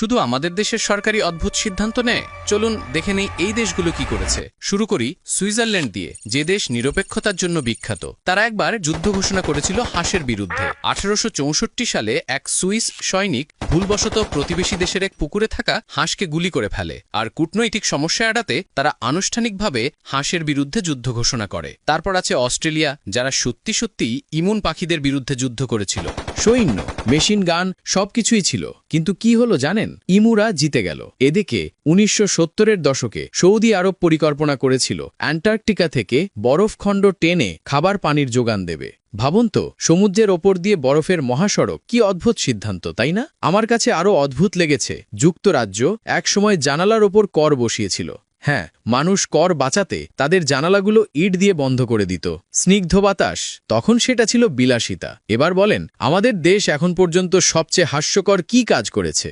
শুধু আমাদের দেশের সরকারি অদ্ভুত সিদ্ধান্ত নেয়? চলুন দেখে নেই এই দেশগুলো কি করেছে। শুরু করি সুইজারল্যান্ড দিয়ে, যে দেশ নিরপেক্ষতার জন্য বিখ্যাত। তারা একবার যুদ্ধ ঘোষণা করেছিল হাঁসের বিরুদ্ধে। 1864 সালে এক সুইস সৈনিক ভুলবশত প্রতিবেশী দেশের এক পুকুরে থাকা হাঁসকে গুলি করে ফেলে, আর কূটনৈতিক সমস্যা এড়াতে তারা আনুষ্ঠানিকভাবে হাঁসের বিরুদ্ধে যুদ্ধ ঘোষণা করে। তারপর আছে অস্ট্রেলিয়া, যারা সত্যি সত্যিই ইমুন পাখিদের বিরুদ্ধে যুদ্ধ করেছিল। সৈন্য, মেশিন গান সবকিছুই ছিল, কিন্তু কি হলো জানেন? ইমুরা জিতে গেল। এদিকে 1970-এর দশকে সৌদি আরব পরিকল্পনা করেছিল অ্যান্টার্কটিকা থেকে বরফখণ্ড টেনে খাবার পানির যোগান দেবে। ভাবুন তো, সমুদ্রের ওপর দিয়ে বরফের মহাসড়ক, কি অদ্ভুত সিদ্ধান্ত, তাই না? আমার কাছে আরও অদ্ভুত লেগেছে, যুক্তরাজ্য একসময় জানালার ওপর কর বসিয়েছিল। হ্যাঁ, মানুষ কর বাঁচাতে তাদের জানালাগুলো ইট দিয়ে বন্ধ করে দিত। স্নিগ্ধ বাতাস, তখন সেটা ছিল বিলাসিতা। এবার বলেন, আমাদের দেশ এখন পর্যন্ত সবচেয়ে হাস্যকর কি কাজ করেছে?